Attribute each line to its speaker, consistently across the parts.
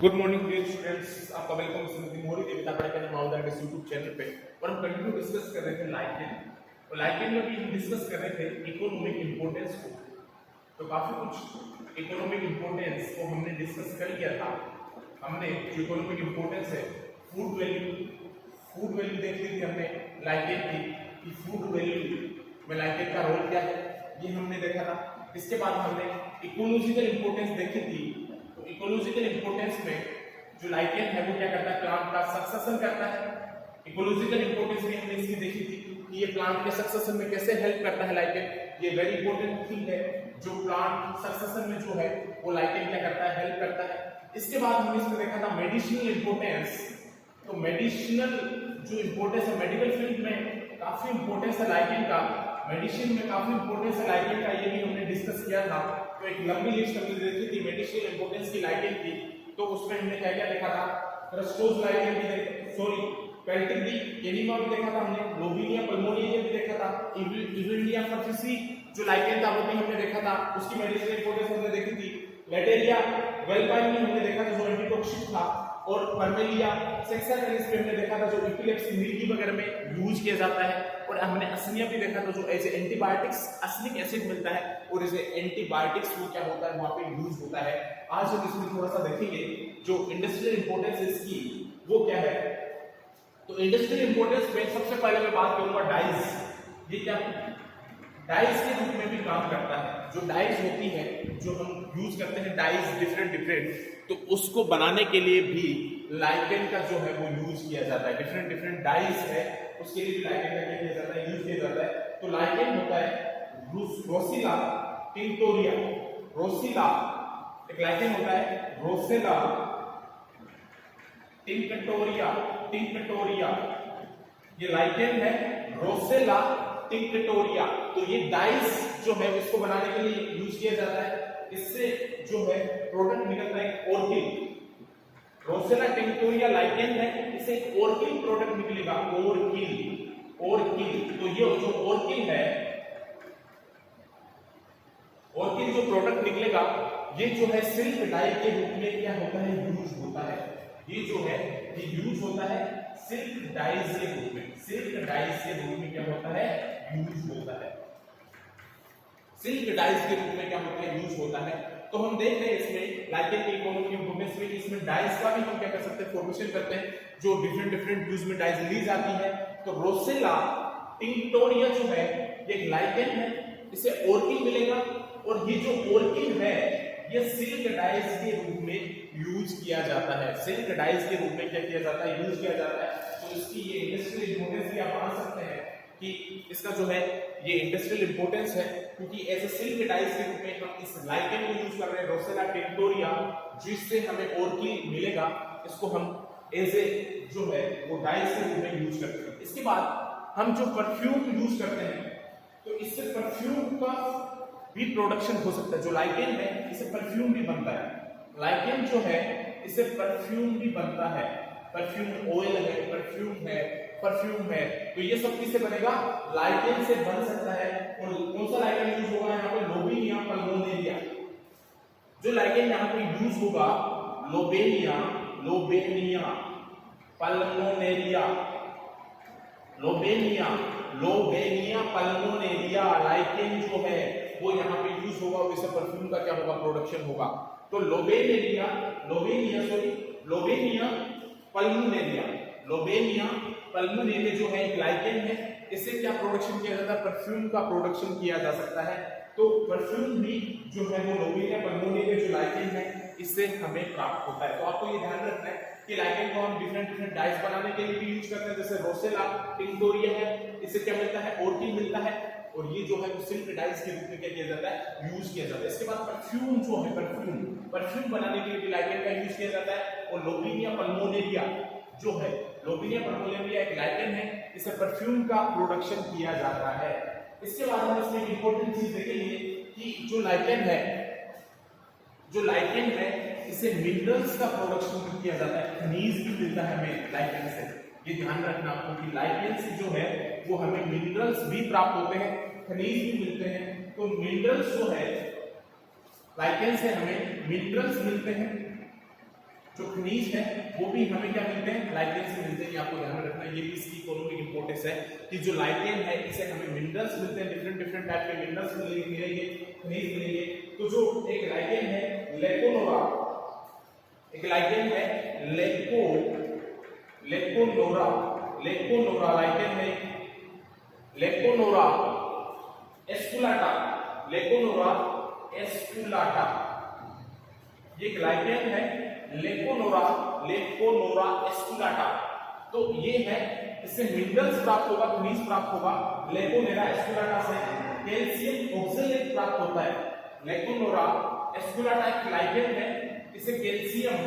Speaker 1: Good morning dear students, आपका welcome स्मृति मोरी देविता पढ़ाई माउदार के यूट्यूब चैनल पे। और हम कंटिन्यू डिस्कस कर रहे थे लाइकेन। और लाइकेन में भी हम डिस्कस कर रहे थे इकोनॉमिक इंपोर्टेंस को। तो काफी कुछ इकोनॉमिक इंपोर्टेंस को हमने डिस्कस कर लिया था। हमने जो इकोनॉमिक इंपोर्टेंस है फूड वैल्यू देख ली थी हमने लाइकेन की कि फूड वैल्यू में लाइकेन का रोल क्या है, ये हमने देखा था। इसके बाद हमने इकोलॉजिकल इंपोर्टेंस देखी थी। इकोलॉजिकल इंपोर्टेंस में जो लाइकेन है वो क्या करता है, प्लांट का सक्सेशन करता है। इकोलॉजिकल इंपोर्टेंस भी हमने इसकी देखी थी कि ये प्लांट के सक्सेशन में कैसे हेल्प करता है लाइकेन। ये वेरी इंपॉर्टेंट थिंग है, जो प्लांट सक्सेशन में जो है वो लाइकेन क्या करता है, हेल्प करता है। इसके बाद हमने इसमें देखा था मेडिसिनल इंपोर्टेंस। तो मेडिसिनल जो इंपोर्टेंस है, मेडिकल फील्ड में काफी इंपोर्टेंस है लाइकेन का, मेडिसिन में काफी इंपोर्टेंस है लाइकेन का, ये भी हमने डिस्कस किया था। तो एक लंबी लिस्ट हमने देखी थी मेडिसिनल इंपोर्टेंस की लाइकेन की। तो उसमें हमने क्या क्या देखा था, क्रस्टोज लाइकेन भी पेल्टिक दी एनीमा भी देखा था हमने, लोबिनिया पल्मोनिया भी देखा था, इविलिया फर्फिसी जो लाइकेन था वो भी हमने देखा था, उसकी मेडिसिनल इंपोर्टेंस हमने देखी थी। लेटेरिया वेलपाइन भी हमने देखा था जो एंटीटॉक्सिक था। और परमेलिया सेक्साटेरिस पे हमने देखा था जो एपिलेप्सी मिर्गी वगैरह में यूज किया जाता है। और हमने असनिया भी देखा था जो एज एंटीबायोटिक्स असनिक एसिड मिलता है और एज एंटीबायोटिक्स वो क्या होता है वहां पे यूज होता है। आज हम इसमें थोड़ा सा देखेंगे जो इंडस्ट्रियल इंपोर्टेंस है इसकी वो क्या है। तो इंडस्ट्रियल इंपोर्टेंस में सबसे पहले मैं बात करूंगा डाइज। ये क्या डाइज के रूप में भी काम करता है। जो डाइज होती है जो हम यूज करते हैं डाइज डिफरेंट, तो उसको बनाने के लिए भी लाइकेन का जो है वो यूज किया जाता है। डिफरेंट डाइज है उसके लिए भी लाइकेन का क्या किया जाता है, यूज किया जाता है। तो लाइकेन होता है रोसिला टिंक्टोरिया, रोसिला एक लाइकेन होता है, रोसेला टिंक्टोरिया ये लाइकेन है, रोसेला टिंक्टोरिया। तो ये डाइज जो है इसको बनाने के लिए यूज किया जाता है। इससे जो है प्रोडक्ट निकलता है ऑर्किल। रोसेला टिंक्टोरिया लाइकेन है, इससे ऑर्किल प्रोडक्ट निकलेगा, ऑर्किल। तो ये जो ऑर्किल है, ऑर्किल जो प्रोडक्ट निकलेगा ये जो है सिल्क डाई के रूप में क्या होता है, यूज होता है। ये जो है ये यूज होता है सिल्क डाइज के रूप में, सिल्क डाइज के रूप में क्या होता है, यूज होता है। सिल्क डाइज के रूप में क्या होता है, यूज होता है। तो हम देख रहे हैं इसमें लाइकेन के इकोनॉमिक इंपोर्टेंस में इसमें डाइज का भी हम क्या कर सकते हैं, फॉर्मेशन करते हैं जो डिफरेंट यूज में डाइज ली जाती है। तो रोसेला टिंक्टोरिया जो है ये एक लाइकेन है, इसे ऑर्किल मिलेगा। और ये जो ऑर्किल है ये सिल्क डाइज के रूप में यूज किया जाता है, सिल्क डाइज के रूप में क्या किया जाता है, यूज किया जाता है। तो इसकी ये इंडस्ट्रियल इंपोर्टेंस भी आप मान सकते हैं कि इसका जो है ये इंडस्ट्रियल इंपोर्टेंस है, क्योंकि एज ए सिल्क डाइज के रूप में हम इस लाइकेन को यूज कर रहे हैं, रोसेला टिंक्टोरिया, जिससे हमें ऑर्किल मिलेगा। इसको हम एज ए जो है वो डाइज के रूप में यूज करते हैं। इसके बाद हम जो परफ्यूम यूज करते हैं तो इससे परफ्यूम का भी प्रोडक्शन हो सकता है। जो लाइकेन है इससे परफ्यूम भी बनता है, लाइकेन जो है इससे परफ्यूम भी बनता है, परफ्यूम ऑयल है, परफ्यूम है। तो ये सब किससे बनेगा, लाइकेन से बन सकता है। और कौन सा लाइकेन यूज होगा यहाँ पे, लोबेनिया पल्मोनेरिया। जो लाइकेन यहाँ पे यूज होगा लोबेनिया पल्मोनेरिया लाइकेन जो है वो यहाँ पे यूज होगा और इससे परफ्यूम का क्या होगा, प्रोडक्शन होगा। तो लोबेनिया पल्मोनेरिया जो है एक लाइकेन है, इससे क्या प्रोडक्शन किया जाता है, परफ्यूम का प्रोडक्शन किया जा सकता है। तो परफ्यूम भी जो है वो लोबेनिया पल्मोनेरिया जो लाइकेन है इससे हमें प्राप्त होता है। तो आपको ये ध्यान रखना है कि लाइकेन को हम डिफरेंट डाइज बनाने के लिए भी यूज करते हैं। जैसे रोसेला टिंक्टोरिया है, इससे क्या मिलता है, ऑर्किल मिलता है। और ये जो है वो सिल्क डाइज के रूप में क्या किया जाता है, यूज किया जाता है। इसके बाद परफ्यूम जो है, परफ्यूम बनाने के लिए भी लाइकेन का यूज किया जाता है। और लोबेनिया पल्मोनेरिया जो है, लोबेनिया पल्मोनेरिया एक लाइकेन है, इससे परफ्यूम का प्रोडक्शन किया जाता है। इसके बाद हम इसमें इंपॉर्टेंट चीज देखेंगे कि जो लाइकेन है इससे मिनरल्स का प्रोडक्शन किया जाता है, खनिज भी मिलता है हमें लाइकेन से। ये ध्यान रखना आपको कि लाइकेन से जो है वो हमें मिनरल्स भी प्राप्त होते हैं, खनिज भी मिलते हैं। तो मिनरल्स जो है लाइकेन से हमें मिनरल्स मिलते हैं, जो खनिज है वो भी हमें क्या मिलते हैं, लाइकेन से मिलते हैं। ये आपको ध्यान में रखना है, ये भी इसकी इकोनॉमिक इंपोर्टेंस है कि जो लाइकेन है इसे हमें मिनरल्स मिलते हैं, डिफरेंट डिफरेंट टाइप के मिनरल्स मिलेंगे, खनिज मिलेंगे। तो जो एक लाइकेन है लेकोनोरा, एक लाइकेन है लेकोनोरा लाइकेन है लेकोनोरा एस्कुलाटा, लेकोनोरा एस्कुलाटा, ये एक लाइकेन है लेकोनोरा एस्कुलाटा। तो ये है, इससे मिनरल्स प्राप्त होगा, खनिज प्राप्त होगा लेकोनोरा एस्कुलाटा से। कैल्शियम ऑक्सलेट प्राप्त होता है, लेकोनोरा एस्कुलाटा एक लाइकेन है, इसे कैल्शियम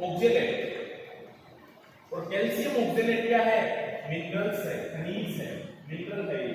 Speaker 1: ऑक्सलेट, और कैल्शियम ऑक्सलेट क्या है, मिनरल्स है, खनिज है, मिनरल है ये,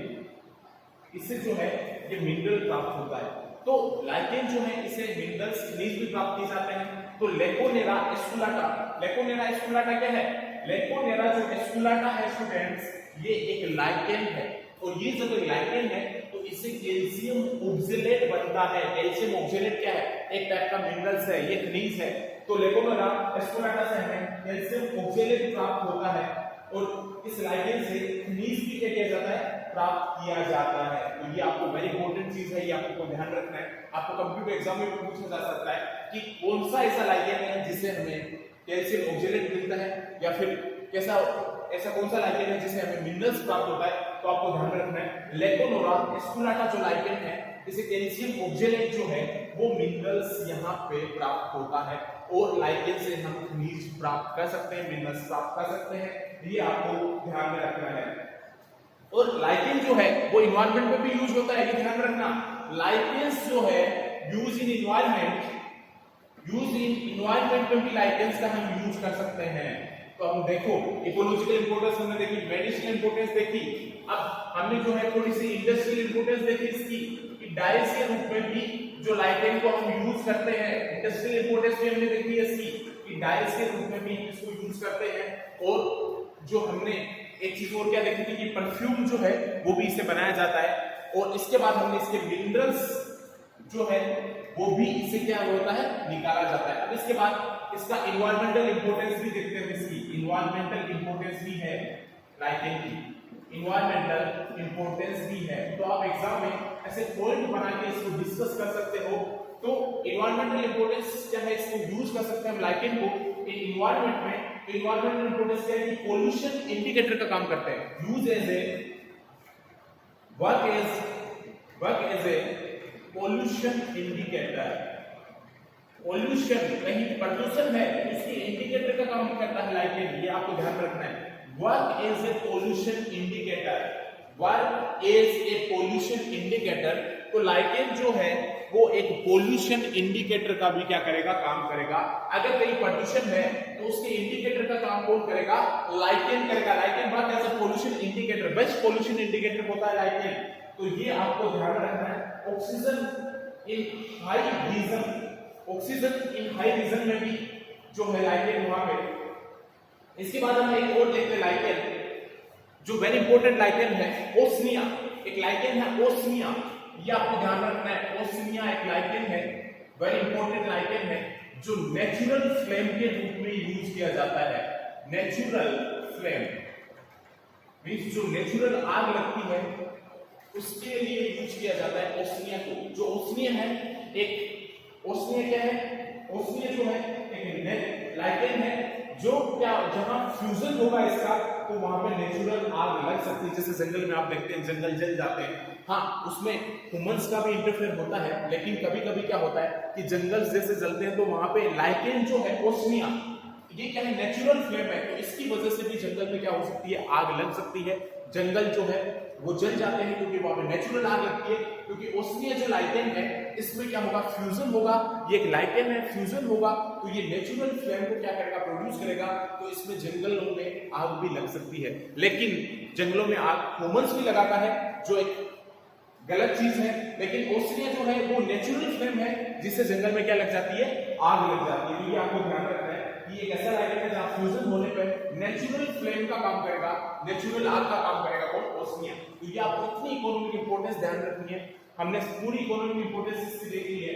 Speaker 1: इससे जो है ये मिनरल प्राप्त होता है। तो लाइकेन जो है इसे मिनरल्स खनिज भी प्राप्त किए जाते हैं। तो लेकोनेरा एस्कुलाटा, लेकोनेरा एस्कुलाटा क्या है, लेकोनेरा जो एस्कुलाटा है स्टूडेंट्स, ये एक लाइकेन है, और ये जब लाइकेन है तो इससे कैल्शियम ऑक्सलेट बनता है। कैल्शियम ऑक्सलेट क्या है, एक टाइप का मिनरल्स है, ये खनिज है। तो लेकोनेरा एस्कुलाटा से हमें कैल्शियम ऑक्सलेट प्राप्त होता है, और इस लाइकेन से खनिज भी क्या किया जाता है, प्राप्त किया जाता है। तो ये आपको वेरी इंपॉर्टेंट चीज है, ये आपको ध्यान रखना है। आपको कंप्यूटर एग्जाम में पूछा जा सकता है कि कौन सा ऐसा लाइकेन है जिससे हमें कैल्शियम ऑक्सलेट मिलता है, या फिर कैसा ऐसा कौन सा लाइकेन है जिससे हमें मिनरल्स प्राप्त होता है। तो आपको ध्यान रखना है लेकोनोरा एस्कुलाटा जो लाइकेन है, इसे कैल्शियम ऑक्सलेट जो है वो मिनरल्स यहाँ पे प्राप्त होता है, और लाइकेन से हम खनिज प्राप्त कर सकते हैं, मिनरल्स प्राप्त कर सकते हैं। ये आपको ध्यान में रखना है। और लाइकेन जो है वो इन्वायरमेंट में भी यूज होता है, ये ध्यान रखना। लाइकेन्स जो है यूज इन इन्वायरमेंट में भी लाइकेन्स का हम यूज कर सकते हैं। तो हम देखो इकोलॉजिकल इंपोर्टेंस हमने देखी, मेडिसिनल इंपोर्टेंस देखी, अब हमने जो है थोड़ी सी इंडस्ट्रियल इंपोर्टेंस देखी इसकी, कि डाइस के रूप में भी जो लाइकेन को हम यूज करते हैं। इंडस्ट्रियल इंपोर्टेंस भी हमने देखी है इसकी, कि डाइस के रूप में भी इसको यूज करते हैं। और जो हमने एक चीज और क्या देखी थी कि परफ्यूम जो है वो भी इससे बनाया जाता है। और इसके बाद हमने इसके मिनरल्स जो है वो भी इससे क्या होता है, निकाला जाता है। अब इसके बाद इसका एनवायरमेंटल इंपोर्टेंस भी देखते हैं, इसकी एनवायरमेंटल इंपोर्टेंस भी है लाइकेन की, एनवायरमेंटल इंपोर्टेंस भी है। तो आप एग्जाम में ऐसे पॉइंट बना के इसको डिस्कस कर सकते हो। तो एनवायरमेंटल इंपोर्टेंस क्या है, इसको यूज कर सकते हैं हम लाइकेन को एनवायरमेंट में। एनवायरमेंटल इंपोर्टेंस क्या है कि पोल्यूशन इंडिकेटर का काम करते हैं, use as a work as a pollution indicator. Pollution, कहीं प्रदूषण है उसके इंडिकेटर का काम करता है लाइकेन, ये आपको ध्यान रखना है। Work as a pollution indicator, work as a pollution indicator. तो लाइकेन जो है वो एक पोल्यूशन इंडिकेटर का भी क्या करेगा, काम करेगा। अगर कहीं प्रदूषण है तो उसके इंडिकेटर का काम कौन करेगा, लाइकेन करेगा। Lichen work as a pollution indicator, best pollution indicator होता है लाइकेन। तो ये आपको ध्यान रखना है। Oxygen in high region, oxygen in high region में भी जो है लाइकेन वहां पे। इसके बाद हम एक और देखते हैं लाइकेन, जो वेरी इंपॉर्टेंट लाइकेन है ओस्मिया, एक लाइकेन है ओस्मिया, ये आपको ध्यान रखना है। ओस्मिया एक लाइकेन है, वेरी इंपॉर्टेंट लाइकेन है, जो नेचुरल फ्लेम के रूप में यूज किया जाता है। नेचुरल फ्लेम मींस जो नेचुरल आग लगती है उसके लिए यूज किया जाता है ओस्मिया को। जो ओस्मिया है, एक ओस्मिया क्या है, ओस्मिया जो है एक लाइकेन है, जो क्या जहां फ्यूजन होगा इसका तो वहां पे नेचुरल आग लग सकती है। जैसे जंगल में आप देखते हैं जंगल जल जाते हैं, हाँ उसमें ह्यूमंस का भी इंटरफेयर होता है, लेकिन कभी कभी क्या होता है कि जंगल जैसे जलते हैं तो वहां पे लाइकेन जो है ओस्मिया, ये क्या है, नेचुरल फ्लेम है। तो इसकी वजह से भी जंगल में क्या हो सकती है, आग लग सकती है। जंगल जो है वो जल जाते हैं क्योंकि वहां पे नेचुरल आग लगती है। क्योंकि ओस्मिया जो लाइकेन है इसमें क्या होगा, फ्यूजन होगा, ये एक लाइकेन है, फ्यूजन होगा तो ये नेचुरल फ्लेम को क्या करेगा, प्रोड्यूस करेगा। तो इसमें जंगलों में आग भी लग सकती है, लेकिन जंगलों में आग ह्यूमंस भी लगाता है जो एक गलत चीज है। लेकिन ओस्मिया जो है वो नेचुरल फ्लेम है जिससे जंगल में क्या लग जाती है, आग लग जाती है। ये आपको ध्यान रखना है कि एक ऐसा लाइकेन है जहां फ्यूजन होने पर नेचुरल फ्लेम का काम करेगा, नेचुरल आग का काम करेगा कौन, ओस्मिया। तो ये आपको इतनी इकोनॉमिक इंपोर्टेंस ध्यान रखनी है। हमने पूरी इकोनॉमिक इंपोर्टेंस इसकी देख ली है।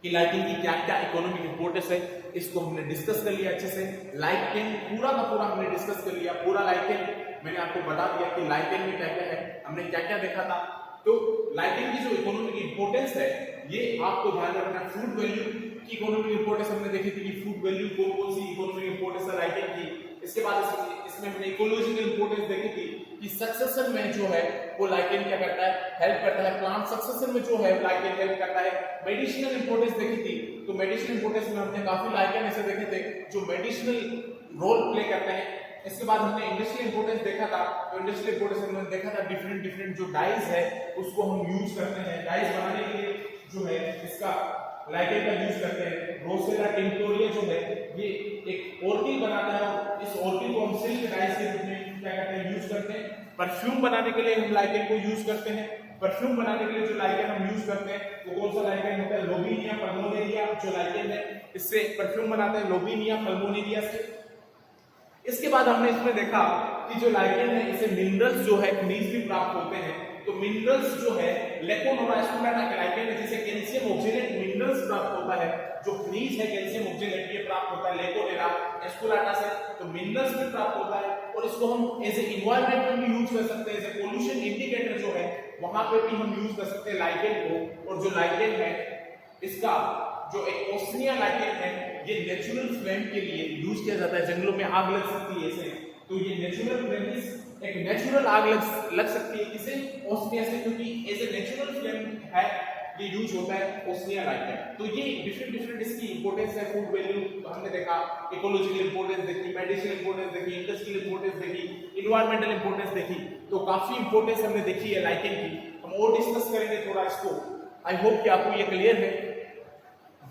Speaker 1: कि लाइकेन की क्या क्या इकोनॉमिक इंपोर्टेंस है, इसको हमने डिस्कस कर लिया अच्छे से। लाइकेन पूरा का पूरा हमने डिस्कस कर लिया, पूरा लाइकेन मैंने आपको बता दिया कि लाइकेन में क्या क्या है, हमने क्या क्या देखा था। तो लाइकेन की जो इकोनॉमिक इंपोर्टेंस है ये आपको ध्यान रखना। फूड वैल्यू की इकोनॉमिक इंपोर्टेंस हमने देखी थी कि फूड वैल्यू कौन कौन सी इकोनॉमिक इंपोर्टेंस है लाइकेन की। इसके बाद इसमें हमने इकोलॉजिकल इंपोर्टेंस देखी थी कि सक्सेशन में जो है वो लाइकेन क्या करता है, हेल्प करता है। प्लांट सक्सेशन में जो है लाइकेन हेल्प करता है। मेडिसिनल इंपोर्टेंस देखी थी, तो मेडिसिनल इंपोर्टेंस में हमने काफी लाइकेन ऐसे देखे थे जो मेडिसिनल रोल प्ले करते हैं। इसके बाद हमने इंडस्ट्रियल इंपोर्टेंस देखा था, तो इंडस्ट्रियल इंपोर्टेंस में हमने देखा था डिफरेंट डिफरेंट जो डाइज है उसको हम यूज करते हैं। डाइज बनाने के लिए जो है इसका लाइकेन का यूज करते हैं। रोसेरा टिंक्टोरिया जो है ये एक ऑर्किड बनाता है और इस ऑर्किड को हम सिल्क डाइज के रूप में क्या करते हैं, यूज करते हैं। परफ्यूम बनाने के लिए हम लाइकेन को यूज करते हैं। परफ्यूम बनाने के लिए जो लाइकेन हम यूज करते हैं वो कौन सा लाइकेन होता है, लोबिनिया पल्मोनेरिया जो लाइकेन है इससे परफ्यूम बनाते हैं, लोबिनिया पल्मोनेरिया से। इसके बाद हमने इसमें देखा कि जो लाइकेन है इसे मिनरल्स जो है खनिज भी प्राप्त होते हैं। तो मिनरल्स जो है लेकोनोरा एस्कुलेटा के लाइकेन है जिसे कैल्शियम ऑक्जेलेट मिनरल्स प्राप्त होता है। जो खनिज है कैल्शियम ऑक्जेलेट ये प्राप्त होता है लेकोनेरा एस्कुलेटा से। तो मिनरल्स भी प्राप्त होता है और इसको हम एज ए एनवायरनमेंट में भी यूज कर सकते हैं। एज ए पोल्यूशन इंडिकेटर जो है वहां पे भी हम यूज कर सकते हैं लाइकेन को। और जो लाइकेन है इसका जो एक ओस्मिया लाइकेन है ये नेचुरल फ्लेम के लिए यूज किया जाता है। जंगलों में आग लग सकती है इसे, तो ये नेचुरल फ्लेम एक नेचुरल आग लग सकती है किसे, ओस्मिया से, क्योंकि एज ए नेचुरल फ्लेम है ये यूज होता है ओस्मिया लाइकेन। तो ये डिफरेंट डिफरेंट इसकी इंपोर्टेंस है। फूड वैल्यू तो हमने देखा, इकोलॉजिकल इंपोर्टेंस देखी, मेडिसिनल इंपोर्टेंस देखी, इंडस्ट्रियल इंपोर्टेंस देखी, इन्वायरमेंटल इंपोर्टेंस देखी। तो काफी इंपोर्टेंस हमने देखी है लाइकेन की। हम और डिस्कस करेंगे थोड़ा इसको। आई होप कि आपको ये क्लियर है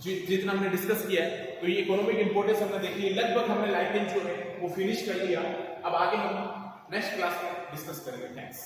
Speaker 1: जितना हमने डिस्कस किया है। तो ये इकोनॉमिक इंपोर्टेंस हमने देखी है, लगभग हमने लाइकेन जो है वो फिनिश कर लिया। अब आगे हम नेक्स्ट क्लास में डिस्कस करेंगे। थैंक्स।